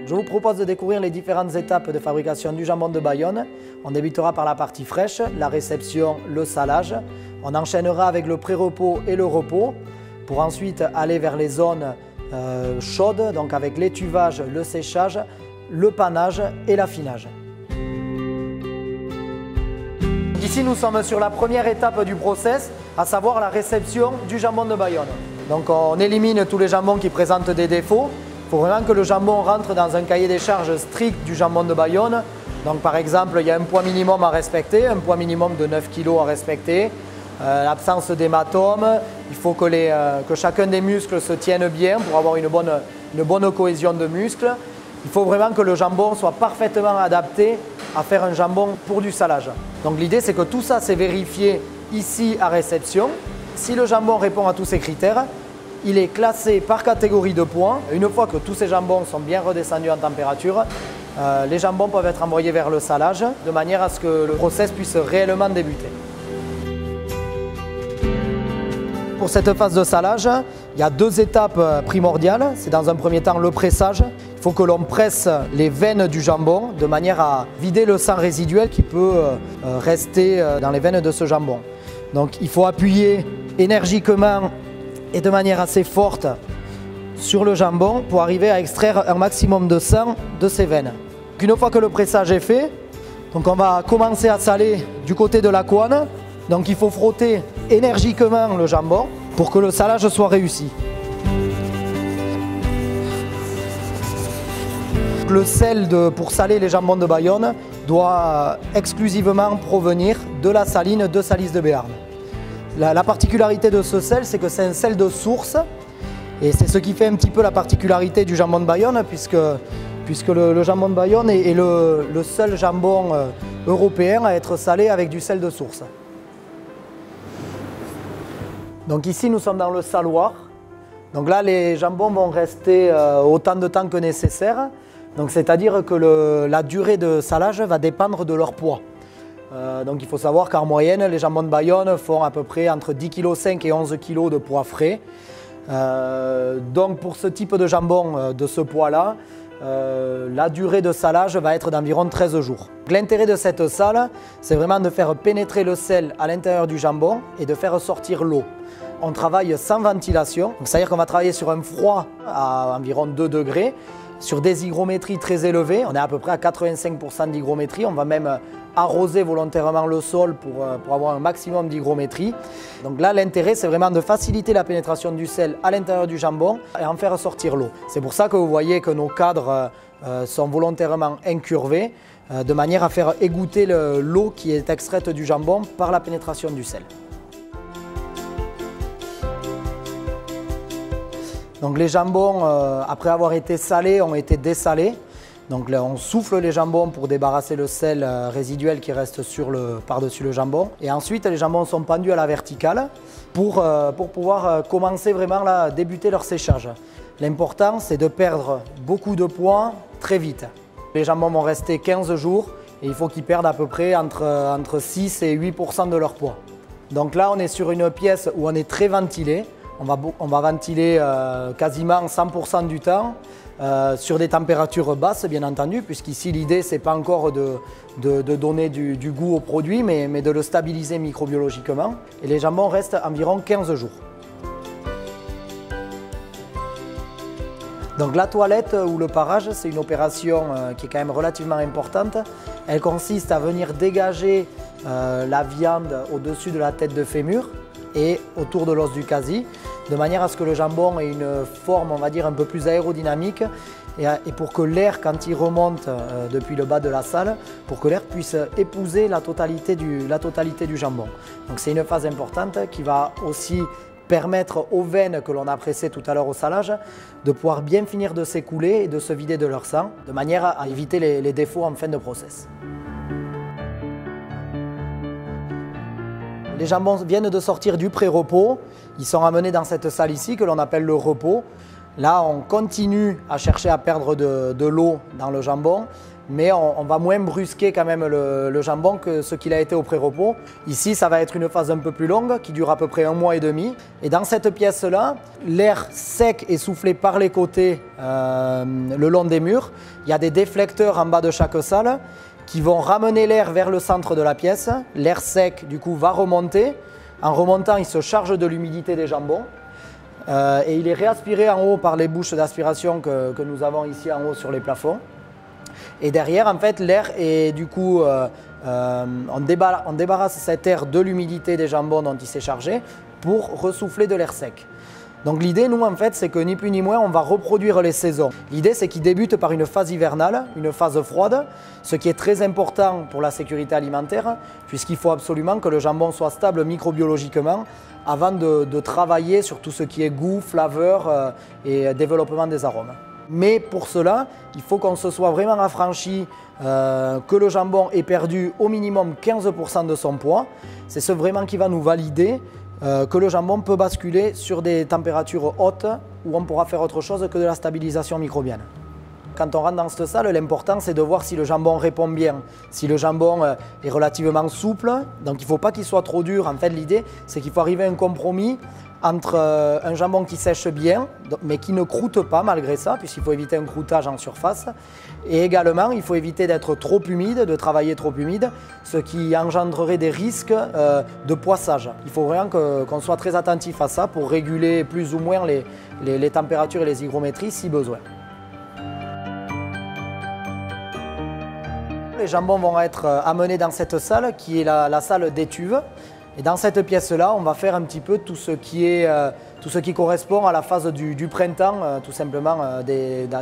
Je vous propose de découvrir les différentes étapes de fabrication du jambon de Bayonne. On débutera par la partie fraîche, la réception, le salage. On enchaînera avec le pré-repos et le repos pour ensuite aller vers les zones chaudes, donc avec l'étuvage, le séchage, le panage et l'affinage. Ici, nous sommes sur la première étape du process, à savoir la réception du jambon de Bayonne. Donc on élimine tous les jambons qui présentent des défauts. Il faut vraiment que le jambon rentre dans un cahier des charges strict du jambon de Bayonne. Donc par exemple, il y a un poids minimum à respecter, un poids minimum de 9 kg à respecter, l'absence d'hématomes, il faut que chacun des muscles se tienne bien pour avoir une bonne cohésion de muscles. Il faut vraiment que le jambon soit parfaitement adapté à faire un jambon pour du salage. Donc l'idée, c'est que tout ça c'est vérifié ici à réception. Si le jambon répond à tous ces critères, il est classé par catégorie de points. Une fois que tous ces jambons sont bien redescendus en température, les jambons peuvent être envoyés vers le salage de manière à ce que le process puisse réellement débuter. Pour cette phase de salage, il y a deux étapes primordiales. C'est dans un premier temps le pressage. Il faut que l'on presse les veines du jambon de manière à vider le sang résiduel qui peut rester dans les veines de ce jambon. Donc il faut appuyer énergiquement et de manière assez forte sur le jambon pour arriver à extraire un maximum de sang de ces veines. Une fois que le pressage est fait, donc on va commencer à saler du côté de la couenne. Donc il faut frotter énergiquement le jambon pour que le salage soit réussi. Le sel pour saler les jambons de Bayonne doit exclusivement provenir de la saline de Salise de Béarn. La particularité de ce sel, c'est que c'est un sel de source et c'est ce qui fait un petit peu la particularité du jambon de Bayonne puisque le jambon de Bayonne est le seul jambon européen à être salé avec du sel de source. Donc ici, nous sommes dans le saloir. Donc là, les jambons vont rester autant de temps que nécessaire. Donc c'est-à-dire que la durée de salage va dépendre de leur poids. Donc il faut savoir qu'en moyenne, les jambons de Bayonne font à peu près entre 10,5 kg et 11 kg de poids frais. Donc pour ce type de jambon de ce poids-là, la durée de salage va être d'environ 13 jours. L'intérêt de cette sale, c'est vraiment de faire pénétrer le sel à l'intérieur du jambon et de faire sortir l'eau. On travaille sans ventilation, c'est-à-dire qu'on va travailler sur un froid à environ 2 degrés, sur des hygrométries très élevées, on est à peu près à 85% d'hygrométrie, on va même arroser volontairement le sol pour avoir un maximum d'hygrométrie. Donc là, l'intérêt, c'est vraiment de faciliter la pénétration du sel à l'intérieur du jambon et en faire sortir l'eau. C'est pour ça que vous voyez que nos cadres sont volontairement incurvés, de manière à faire égoutter l'eau qui est extraite du jambon par la pénétration du sel. Donc les jambons, après avoir été salés, ont été dessalés. Donc là, on souffle les jambons pour débarrasser le sel résiduel qui reste par-dessus le jambon. Et ensuite, les jambons sont pendus à la verticale pour pouvoir commencer vraiment à débuter leur séchage. L'important, c'est de perdre beaucoup de poids très vite. Les jambons vont rester 15 jours et il faut qu'ils perdent à peu près entre 6 et 8% de leur poids. Donc là, on est sur une pièce où on est très ventilé. On va ventiler quasiment 100% du temps sur des températures basses, bien entendu, puisqu'ici l'idée, ce n'est pas encore de donner du goût au produit, mais de le stabiliser microbiologiquement. Et les jambons restent environ 15 jours. Donc la toilette ou le parage, c'est une opération qui est quand même relativement importante. Elle consiste à venir dégager la viande au-dessus de la tête de fémur et autour de l'os du quasi, de manière à ce que le jambon ait une forme, on va dire, un peu plus aérodynamique et pour que l'air, quand il remonte depuis le bas de la salle, pour que l'air puisse épouser la totalité du jambon. Donc c'est une phase importante qui va aussi permettre aux veines que l'on a pressées tout à l'heure au salage de pouvoir bien finir de s'écouler et de se vider de leur sang, de manière à éviter les défauts en fin de process. Les jambons viennent de sortir du pré-repos. Ils sont amenés dans cette salle ici que l'on appelle le repos. Là, on continue à chercher à perdre de l'eau dans le jambon, mais on va moins brusquer quand même le jambon que ce qu'il a été au pré-repos. Ici, ça va être une phase un peu plus longue qui dure à peu près 1 mois et demi. Et dans cette pièce-là, l'air sec est soufflé par les côtés le long des murs. Il y a des déflecteurs en bas de chaque salle qui vont ramener l'air vers le centre de la pièce. L'air sec, du coup, va remonter. En remontant, il se charge de l'humidité des jambons. Et il est réaspiré en haut par les bouches d'aspiration que nous avons ici en haut sur les plafonds. Et derrière, en fait, l'air est du coup, on débarrasse cet air de l'humidité des jambons dont il s'est chargé pour ressouffler de l'air sec. Donc l'idée, nous, en fait, c'est que ni plus ni moins, on va reproduire les saisons. L'idée, c'est qu'il débute par une phase hivernale, une phase froide, ce qui est très important pour la sécurité alimentaire, puisqu'il faut absolument que le jambon soit stable microbiologiquement avant de travailler sur tout ce qui est goût, flaveur et développement des arômes. Mais pour cela, il faut qu'on se soit vraiment affranchi que le jambon ait perdu au minimum 15% de son poids. C'est ce vraiment qui va nous valider que le jambon peut basculer sur des températures hautes où on pourra faire autre chose que de la stabilisation microbienne. Quand on rentre dans cette salle, l'important c'est de voir si le jambon répond bien, si le jambon est relativement souple, donc il ne faut pas qu'il soit trop dur. En fait, l'idée c'est qu'il faut arriver à un compromis entre un jambon qui sèche bien, mais qui ne croûte pas malgré ça, puisqu'il faut éviter un croûtage en surface. Et également, il faut éviter d'être trop humide, de travailler trop humide, ce qui engendrerait des risques de poissage. Il faut vraiment qu'on soit très attentif à ça pour réguler plus ou moins les températures et les hygrométries si besoin. Les jambons vont être amenés dans cette salle qui est la salle d'étuve. Et dans cette pièce-là, on va faire un petit peu tout ce qui correspond à la phase du printemps, tout simplement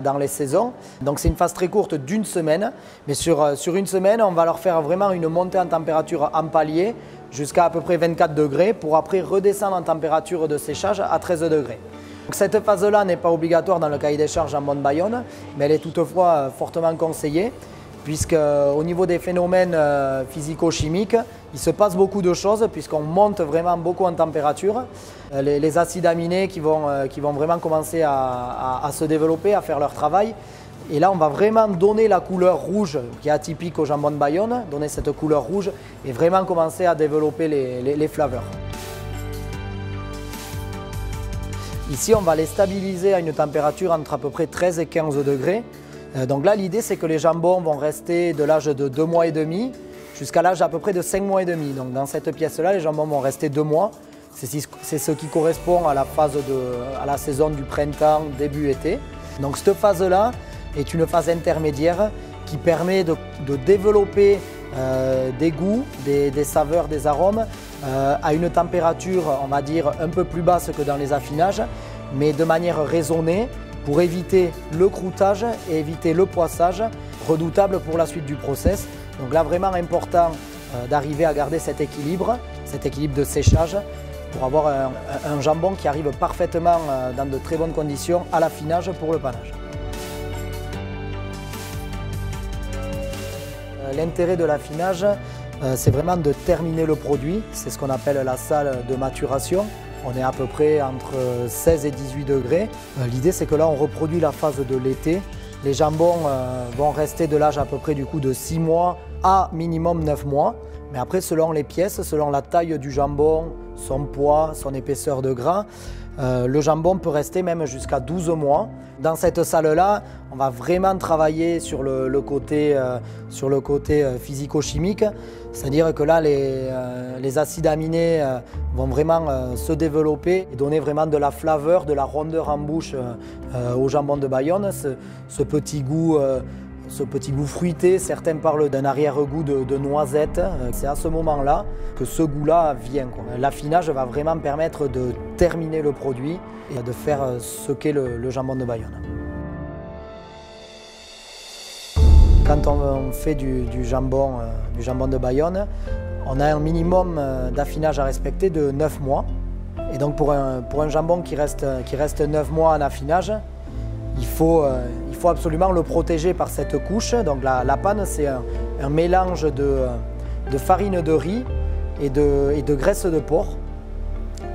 dans les saisons. Donc c'est une phase très courte d'1 semaine, mais sur 1 semaine, on va leur faire vraiment une montée en température en palier jusqu'à peu près 24 degrés pour après redescendre en température de séchage à 13 degrés. Donc cette phase-là n'est pas obligatoire dans le cahier des charges jambon de Bayonne, mais elle est toutefois fortement conseillée, puisque au niveau des phénomènes physico-chimiques, il se passe beaucoup de choses puisqu'on monte vraiment beaucoup en température. Les acides aminés qui vont vraiment commencer à se développer, à faire leur travail. Et là, on va vraiment donner la couleur rouge qui est atypique au jambon de Bayonne, donner cette couleur rouge et vraiment commencer à développer les flaveurs. Ici, on va les stabiliser à une température entre à peu près 13 et 15 degrés. Donc là, l'idée, c'est que les jambons vont rester de l'âge de 2 mois et demi jusqu'à l'âge à peu près de 5 mois et demi. Donc dans cette pièce-là, les jambons vont rester 2 mois. C'est ce qui correspond à la saison du printemps, début été. Donc cette phase-là est une phase intermédiaire qui permet de développer des goûts, des saveurs, des arômes à une température, on va dire, un peu plus basse que dans les affinages, mais de manière raisonnée, pour éviter le croûtage et éviter le poissage, redoutable pour la suite du process. Donc là, vraiment important d'arriver à garder cet équilibre de séchage pour avoir un jambon qui arrive parfaitement dans de très bonnes conditions à l'affinage pour le panage. L'intérêt de l'affinage, c'est vraiment de terminer le produit. C'est ce qu'on appelle la salle de maturation. On est à peu près entre 16 et 18 degrés. L'idée, c'est que là, on reproduit la phase de l'été. Les jambons vont rester de l'âge à peu près du coup de 6 mois à minimum 9 mois. Mais après, selon les pièces, selon la taille du jambon, son poids, son épaisseur de gras, le jambon peut rester même jusqu'à 12 mois. Dans cette salle-là, on va vraiment travailler sur le côté physico-chimique. C'est-à-dire que là, les acides aminés vont vraiment se développer et donner vraiment de la flaveur, de la rondeur en bouche au jambon de Bayonne. Ce petit goût fruité, certains parlent d'un arrière-goût de noisette. C'est à ce moment-là que ce goût-là vient. L'affinage va vraiment permettre de terminer le produit et de faire ce qu'est le jambon de Bayonne. Quand on fait du jambon de Bayonne, on a un minimum d'affinage à respecter de 9 mois. Et donc pour un jambon qui reste 9 mois en affinage, il faut absolument le protéger par cette couche. Donc la panne, c'est un mélange de farine de riz et de graisse de porc.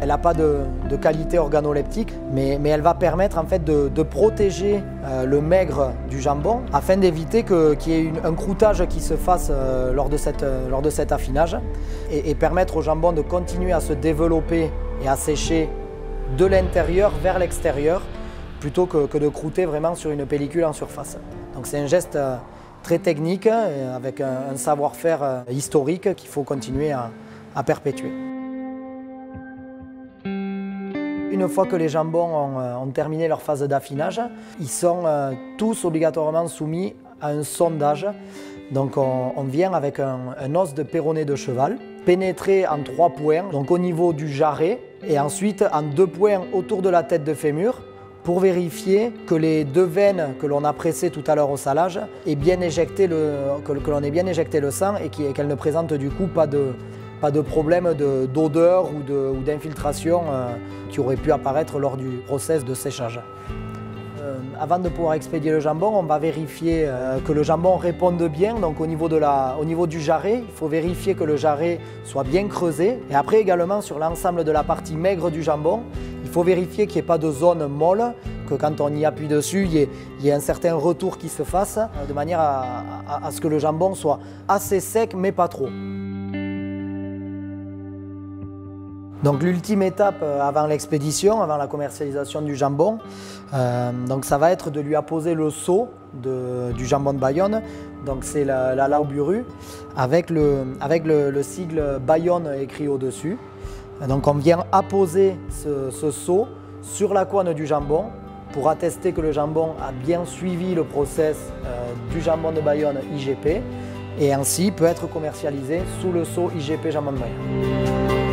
Elle n'a pas de qualité organoleptique, mais elle va permettre en fait de protéger le maigre du jambon afin d'éviter qu'il y ait un croûtage qui se fasse lors de cet affinage et permettre au jambon de continuer à se développer et à sécher de l'intérieur vers l'extérieur plutôt que de croûter vraiment sur une pellicule en surface. Donc c'est un geste très technique avec un savoir-faire historique qu'il faut continuer à perpétuer. Une fois que les jambons ont terminé leur phase d'affinage, ils sont tous obligatoirement soumis à un sondage. Donc on vient avec un os de péroné de cheval, pénétré en 3 points, donc au niveau du jarret, et ensuite en 2 points autour de la tête de fémur, pour vérifier que les 2 veines que l'on a pressées tout à l'heure au salage que l'on ait bien éjecté le sang et qu'elles ne présentent du coup pas de problème d'odeur ou d'infiltration qui aurait pu apparaître lors du process de séchage. Avant de pouvoir expédier le jambon, on va vérifier que le jambon réponde bien. Donc au niveau du jarret, il faut vérifier que le jarret soit bien creusé. Et après également sur l'ensemble de la partie maigre du jambon, il faut vérifier qu'il n'y ait pas de zone molle, que quand on y appuie dessus, il y ait un certain retour qui se fasse, de manière à ce que le jambon soit assez sec mais pas trop. Donc l'ultime étape avant l'expédition, avant la commercialisation du jambon, donc ça va être de lui apposer le sceau du jambon de Bayonne. Donc c'est la Lauburu avec le sigle Bayonne écrit au-dessus. Donc on vient apposer ce sceau sur la couenne du jambon pour attester que le jambon a bien suivi le process du jambon de Bayonne IGP et ainsi peut être commercialisé sous le sceau IGP jambon de Bayonne.